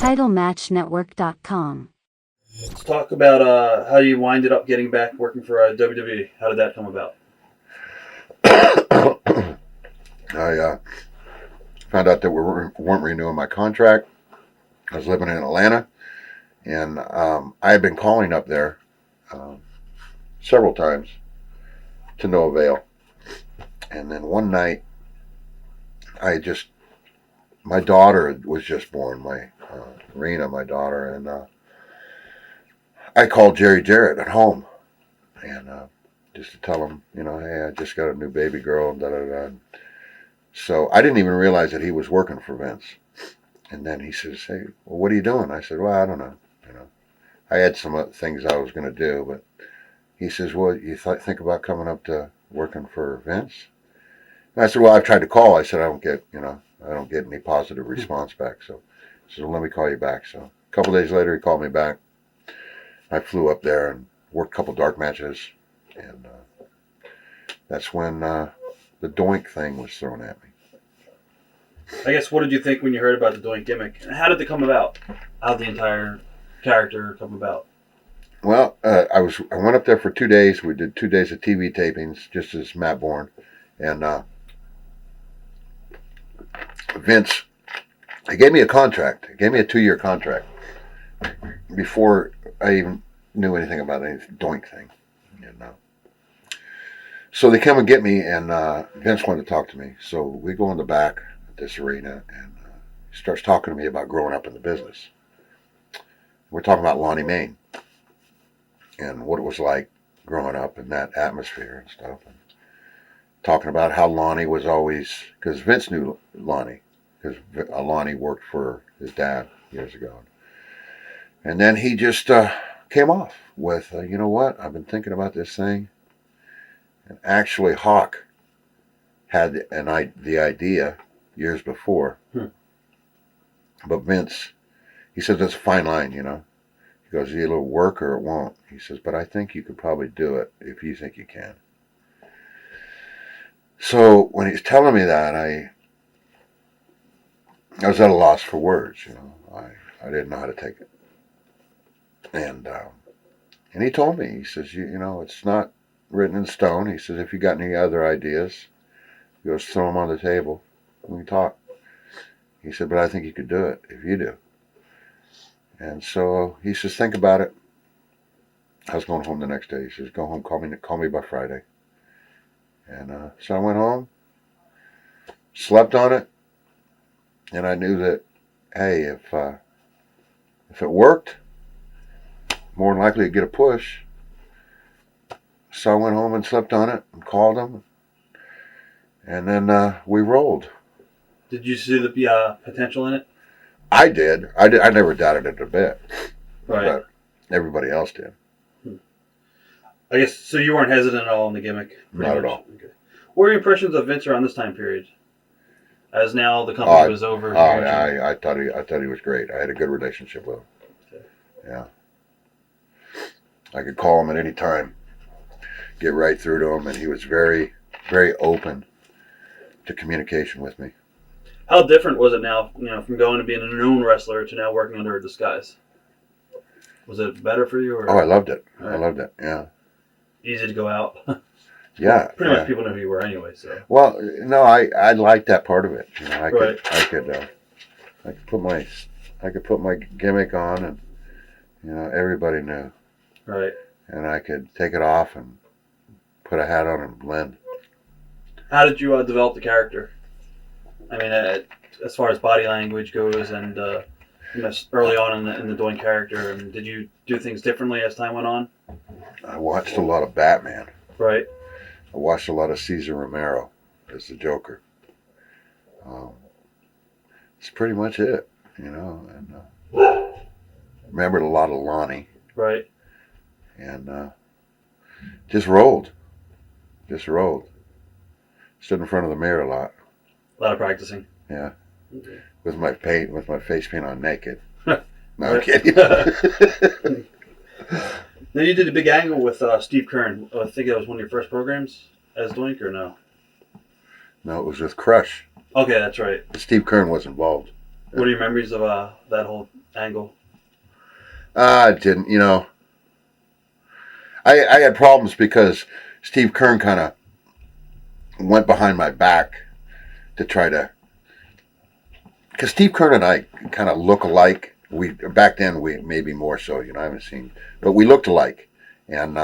TitleMatchNetwork.com. Let's talk about how you winded up getting back working for WWE. How did that come about? I found out that we weren't renewing my contract. I was living in Atlanta, and I had been calling up there several times to no avail. And then one night, my daughter was just born, Rena, my daughter, and I called Jerry Jarrett at home, and just to tell him, hey, I just got a new baby girl, da-da-da. So I didn't even realize that he was working for Vince. And then he says, hey, well, what are you doing? I said, well, I don't know. I had some things I was going to do, but he says, well, you think about coming up to working for Vince? And I said, well, I've tried to call. I said, I don't get any positive response back. So he said, well, let me call you back. So a couple days later, he called me back. I flew up there and worked a couple dark matches. And that's when the Doink thing was thrown at me. I guess, what did you think when you heard about the Doink gimmick? And how did it come about? How did the entire character come about? Well, I went up there for 2 days. We did 2 days of TV tapings, just as Matt Borne. And Vince, he gave me a contract. He gave me a 2-year contract before I even knew anything about any Doink thing. And so they come and get me, and Vince wanted to talk to me. So we go in the back at this arena, and he starts talking to me about growing up in the business. We're talking about Lonnie Main and what it was like growing up in that atmosphere and stuff. And talking about how Lonnie was always, because Vince knew Lonnie, because Lonnie worked for his dad years ago. And then he just came off with, you know what, I've been thinking about this thing. And actually, Hawk had the idea years before. But Vince, he says, that's a fine line, He goes, it'll work or it won't. He says, but I think you could probably do it if you think you can. So when he's telling me that, I was at a loss for words, I didn't know how to take it. And he told me, he says, it's not written in stone. He says, if you got any other ideas, he goes, throw them on the table. We can talk. He said, but I think you could do it if you do. And so he says, think about it. I was going home the next day. He says, go home, call me by Friday. And so I went home, slept on it, and I knew that, hey, if it worked, more than likely to get a push. So I went home and slept on it and called him, and then we rolled. Did you see the potential in it? I did. I never doubted it a bit. Right. But everybody else did. I guess, so you weren't hesitant at all on the gimmick? Not at all. Okay. What were your impressions of Vince around this time period? As now the company was over. I thought he was great. I had a good relationship with him. Okay. Yeah. I could call him at any time, get right through to him, and he was very, very open to communication with me. How different was it now, from going to being a known wrestler to now working under a disguise? Was it better for you? Or? Oh, I loved it. Right. I loved it, yeah. Easy to go out? Yeah. Pretty much people knew who you were anyway, so. Well, no, I liked that part of it. I could put my gimmick on, and everybody knew. Right. And I could take it off and put a hat on and blend. How did you develop the character? I mean, as far as body language goes, and early on in the Doink character, and did you do things differently as time went on? I watched a lot of Batman. Right. I watched a lot of Cesar Romero as the Joker. It's pretty much it, and remembered a lot of Lonnie. Right. And just rolled. Stood in front of the mirror a lot. A lot of practicing. Yeah. Okay. With my face paint on naked. No, Right. I'm kidding. Then you did a big angle with Steve Kern. I think that was one of your first programs as Doink, or no? No, it was with Crush. Okay, that's right. Steve Kern was involved. What are your memories of that whole angle? I didn't, I had problems because Steve Kern kind of went behind my back to try to, because Steve Kern and I kind of look alike. Back then we maybe more so, I haven't seen, but we looked alike, and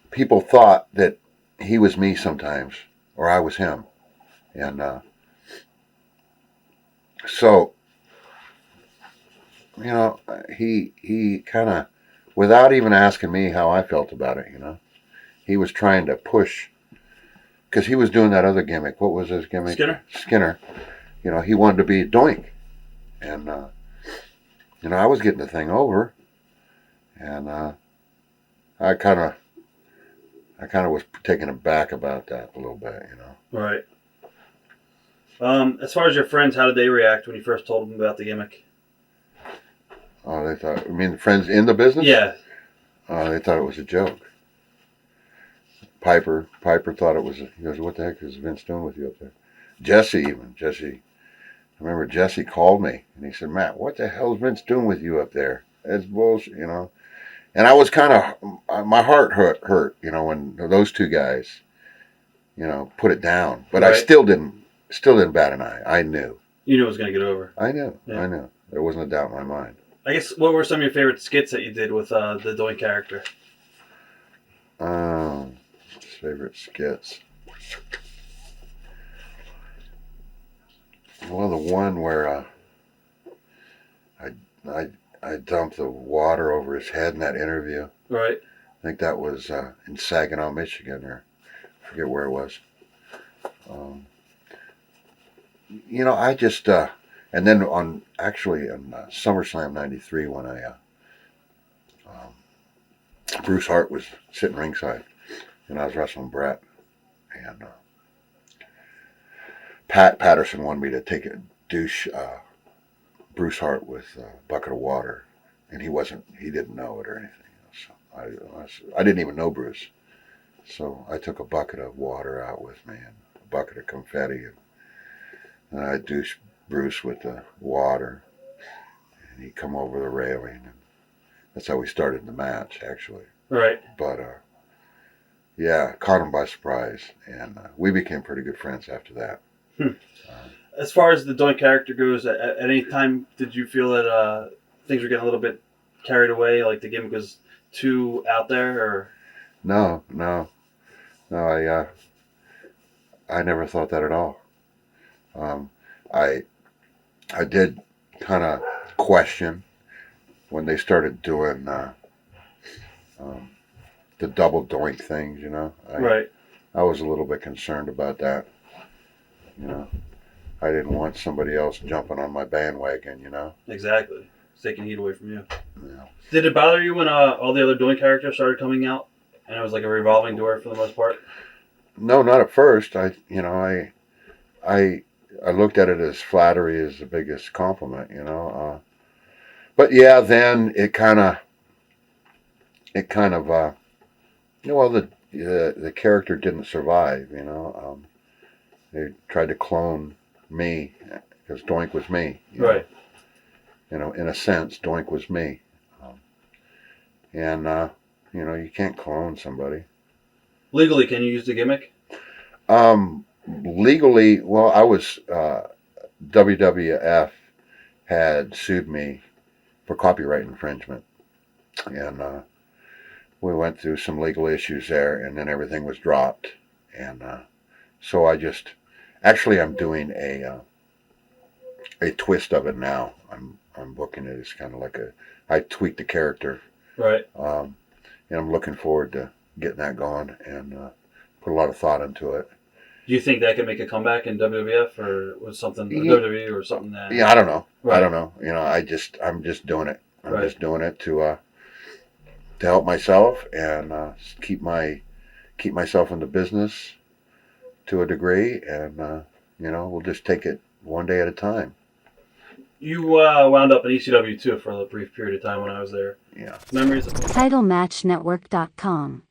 people thought that he was me sometimes, or I was him, and so he kind of, without even asking me how I felt about it, he was trying to push, because he was doing that other gimmick. What was his gimmick? Skinner. He wanted to be Doink, and I was getting the thing over, and I kind of was taken aback about that a little bit, Right. As far as your friends, how did they react when you first told them about the gimmick? Oh, they thought, I mean, friends in the business? Yeah. They thought it was a joke. Piper thought it was, he goes, what the heck is Vince doing with you up there? Jesse, I remember Jesse called me, and he said, Matt, what the hell is Vince doing with you up there? That's bullshit, And I was kind of, my heart hurt, when those two guys, put it down. But right. I still didn't bat an eye. I knew. You knew it was going to get over. I knew. There wasn't a doubt in my mind. I guess, what were some of your favorite skits that you did with the Doink character? Favorite skits. Well, the one where I dumped the water over his head in that interview. Right. I think that was in Saginaw, Michigan, or I forget where it was. I just and then on SummerSlam '93 when Bruce Hart was sitting ringside, and I was wrestling Brett, and Pat Patterson wanted me to take a douche Bruce Hart with a bucket of water, and he didn't know it or anything. So I didn't even know Bruce, so I took a bucket of water out with me and a bucket of confetti, and I douched Bruce with the water, and he come over the railing, and that's how we started the match, actually. Right. But yeah, caught him by surprise, and we became pretty good friends after that. As far as the Doink character goes, at any time did you feel that things were getting a little bit carried away, like the gimmick was too out there, or? No, I never thought that at all. I did kind of question when they started doing the double Doink things, Right. I was a little bit concerned about that. I didn't want somebody else jumping on my bandwagon, Exactly. It's taking heat away from you. Yeah. Did it bother you when all the other Doink characters started coming out, and it was like a revolving door for the most part? No, not at first. I looked at it as flattery as the biggest compliment, But yeah, then it kind of, the character didn't survive, They tried to clone me because Doink was me. Right. In a sense, Doink was me. And you can't clone somebody. Legally, can you use the gimmick? Legally, well, I was, WWF had sued me for copyright infringement. And we went through some legal issues there, and then everything was dropped. And so I'm doing a twist of it now. I'm booking it as kind of like I tweaked the character. Right. And I'm looking forward to getting that going and put a lot of thought into it. Do you think that could make a comeback in WWF, or was something WWE or something that? Yeah, I don't know. Right. I don't know. I'm just doing it. I'm just doing it to help myself and keep myself in the business to a degree, and we'll just take it one day at a time. You wound up in ECW too for a brief period of time when I was there. Yeah. Memories of TitleMatchNetwork.com